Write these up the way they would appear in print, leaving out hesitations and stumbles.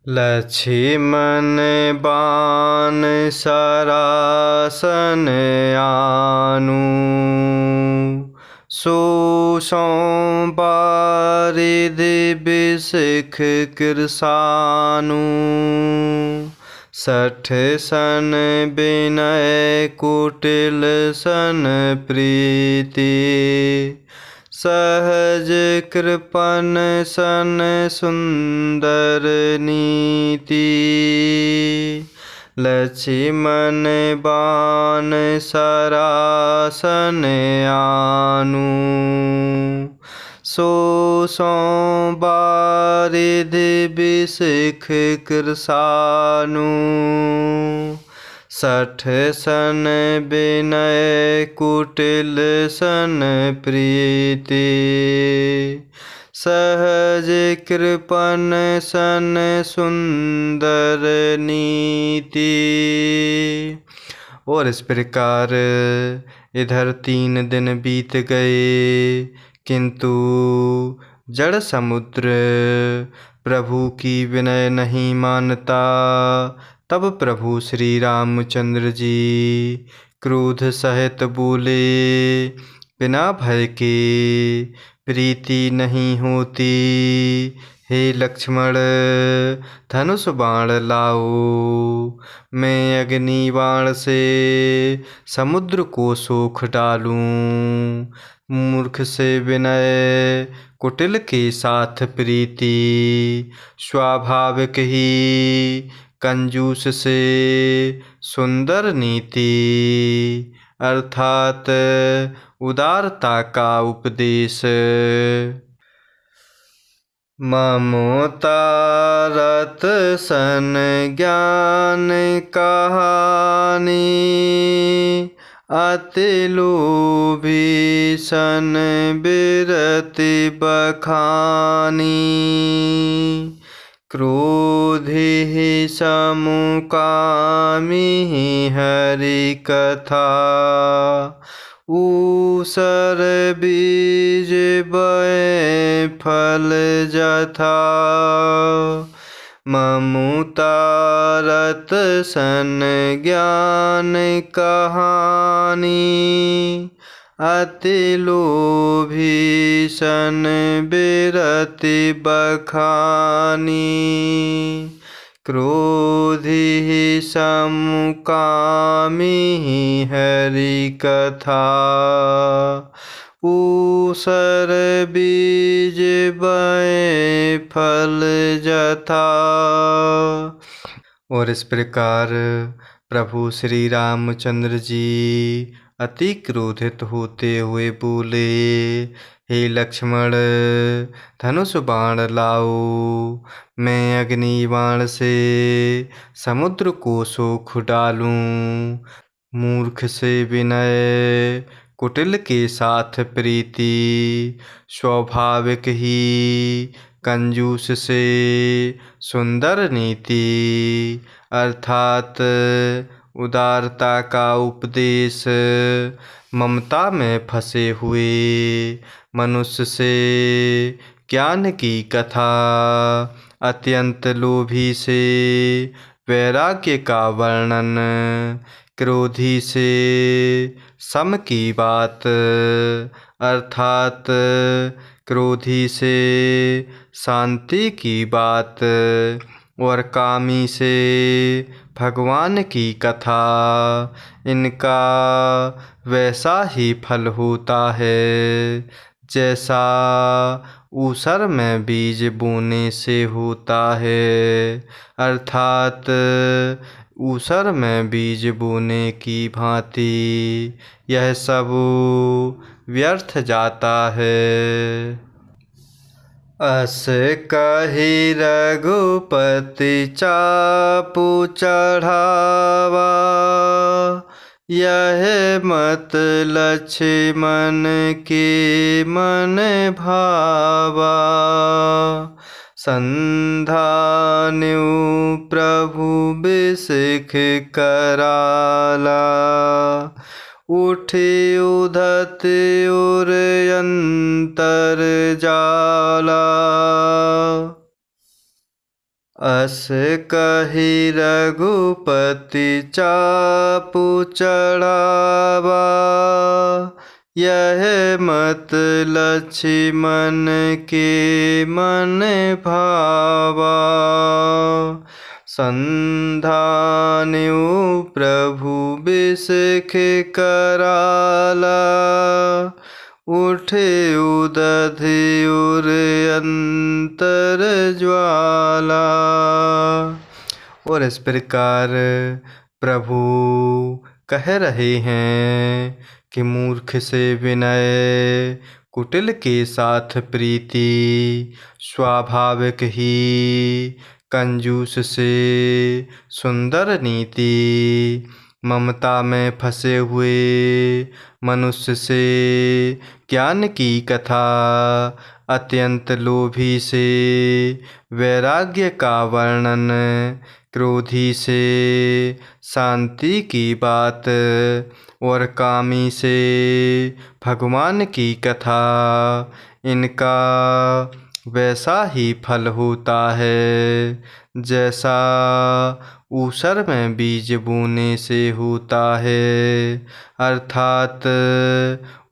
लक्ष्मण बाण सरासन आनु, सों बारिधि बिसिख कृसानु। सठ सन विनय कुटिल सन प्रीति, सहज कृपन सन सुंदर नीति। लक्ष्मण बाण सरासन आनु, सों बारिधि बिसिख कृसानु। सठ सन विनय कुटिल सन प्रीति, सहज कृपन सन सुंदर नीति। और इस प्रकार इधर 3 दिन बीत गए, किंतु जड़ समुद्र प्रभु की विनय नहीं मानता। तब प्रभु श्री रामचंद्र जी क्रोध सहित बोले, बिना भय के प्रीति नहीं होती। हे लक्ष्मण, धनुष बाण लाओ, मैं अग्नि बाण से समुद्र को सोख डालूं। मूर्ख से विनय, कुटिल के साथ प्रीति, स्वाभाविक ही कंजूस से सुंदर नीति। अर्थात उदारता का उपदेश। ममता रत सन ज्ञान कहानी, अति लोभी सन बिरति बखानी। क्रोधी समुकामी हरि कथा, ऊसर बीज बए फल जथा। ममता रत सन ज्ञान कहानी, अति लोभी सन बिरति बखानी। क्रोधी समुकामी हरि कथा, ऊसर बीज बए फल जथा। और इस प्रकार प्रभु श्री रामचंद्र जी अति क्रोधित होते हुए बोले, हे लक्ष्मण, धनुष बाण लाओ, मैं अग्नि बाण से समुद्र को सोख डालूं। मूर्ख से विनय, कुटिल के साथ प्रीति, स्वाभाविक ही कंजूस से सुंदर नीति। अर्थात उदारता का उपदेश। ममता में फंसे हुए मनुष्य से ज्ञान की कथा, अत्यंत लोभी से वैराग्य का वर्णन, क्रोधी से सम की बात, अर्थात क्रोधी से शांति की बात, और कामी से भगवान की कथा, इनका वैसा ही फल होता है जैसा ऊसर में बीज बोने से होता है। अर्थात ऊसर में बीज बोने की भांति यह सब व्यर्थ जाता है। अस कही रघुपति चापू चढ़ावा, यह मत लक्ष्मण के मन भावा। संधान्यु प्रभु बिसिख कराला, उठे उधत उर अंतर जाला। अस कहि रघुपति चापु चढ़ावा, यह मत लक्ष्मण के मन भावा। संधान्यु प्रभु बिसख कराला, उठे उदधि उर अंतर ज्वाला। और इस प्रकार प्रभु कह रहे हैं कि मूर्ख से विनय, कुटिल के साथ प्रीति, स्वाभाविक ही कंजूस से सुंदर नीति। ममता में फंसे हुए मनुष्य से ज्ञान की कथा, अत्यंत लोभी से वैराग्य का वर्णन, क्रोधी से शांति की बात और कामी से भगवान की कथा, इनका वैसा ही फल होता है जैसा ऊसर में बीज बोने से होता है। अर्थात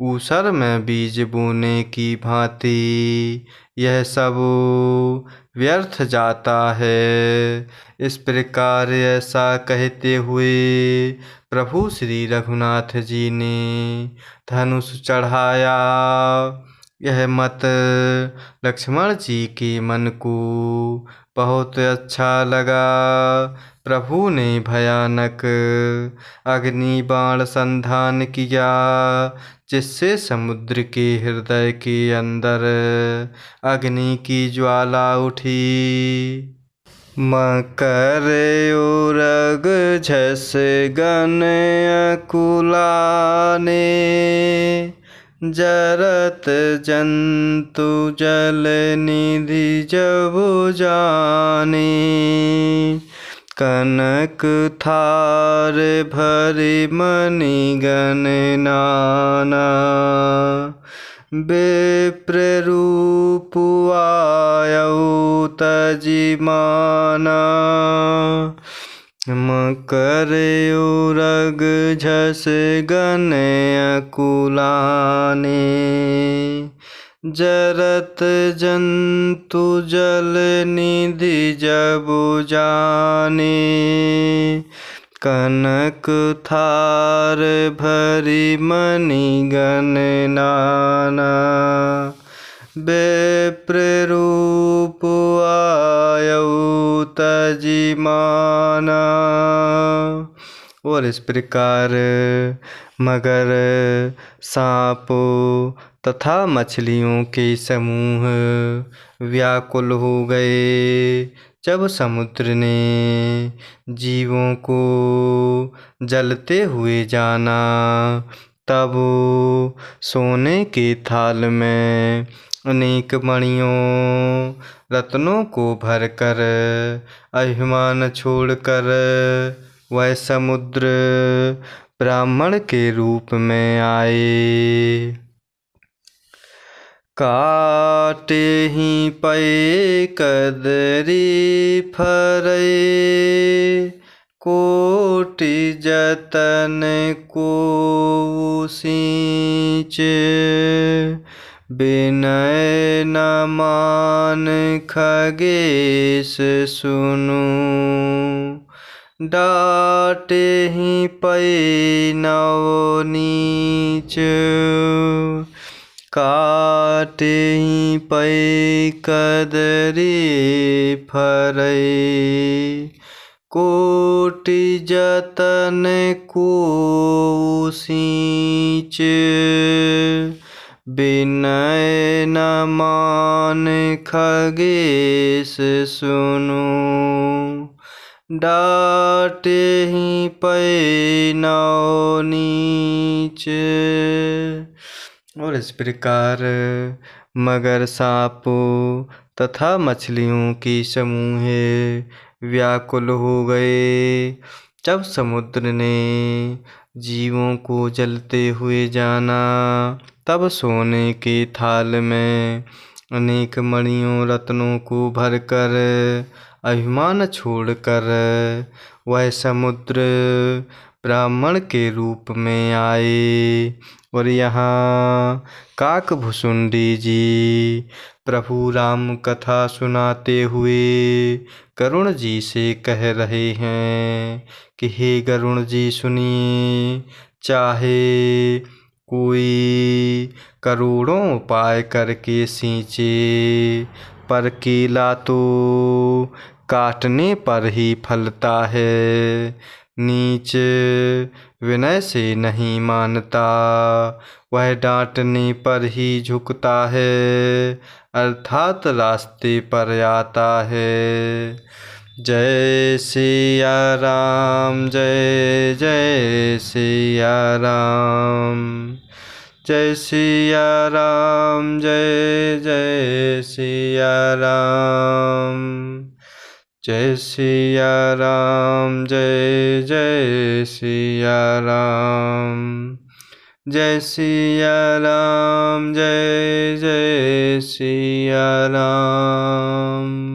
ऊसर में बीज बोने की भांति यह सब व्यर्थ जाता है। इस प्रकार ऐसा कहते हुए प्रभु श्री रघुनाथ जी ने धनुष चढ़ाया। यह मत लक्ष्मण जी के मन को बहुत अच्छा लगा। प्रभु ने भयानक अग्नि बाण संधान किया, जिससे समुद्र के हृदय के अंदर अग्नि की ज्वाला उठी। मकर उरग झस गन अकुलाने, जरत जंतु जल निधि जब जाने। कनक थार भरि मणिगण नाना, विप्र रूप आयौ तजि माना। मकर उरग झस गन अकुलाने, जरत जंतु जल निधि जब जाने। कनक थार भरि मणिगण नाना, विप्र रूप आयौ तजि माना। और इस प्रकार मगर, सांप तथा मछलियों के समूह व्याकुल हो गए जब समुद्र ने जीवों को जलते हुए जाना। तब सोने के थाल में अनेक मणियों रत्नों को भरकर अभिमान छोड़कर वह समुद्र ब्राह्मण के रूप में आए। काटे ही पै कदरी फरै, कोटि जतन को सींच। विनय न मान खगेश सुनु, डाटे ही पै नव नीच। काटे ही पै कदरी फरै, कोटि जतन को सींच। विनय न मान खगेश सुनु, डाटे ही पै नव नीच। और इस प्रकार मगर, सांप तथा मछलियों के समूह व्याकुल हो गए जब समुद्र ने जीवों को जलते हुए जाना। तब सोने के थाल में अनेक मणियों रत्नों को भरकर अभिमान छोड़कर वह समुद्र ब्राह्मण के रूप में आए और यहाँ काकभुसुंडी जी प्रभु राम कथा सुनाते हुए गरुण जी से कह रहे हैं कि हे गरुण जी सुनिए, चाहे कोई करोड़ों उपाय करके सींचे पर केला तो काटने पर ही फलता है। नीच विनय से नहीं मानता, वह डांटने पर ही झुकता है, अर्थात रास्ते पर आता है। जय सिया राम, जय जय सिया राम, जय सिया राम, जय जय सिया राम, जय सिया राम, जय जय सिया राम, जय सिया राम, जय जय सिया राम।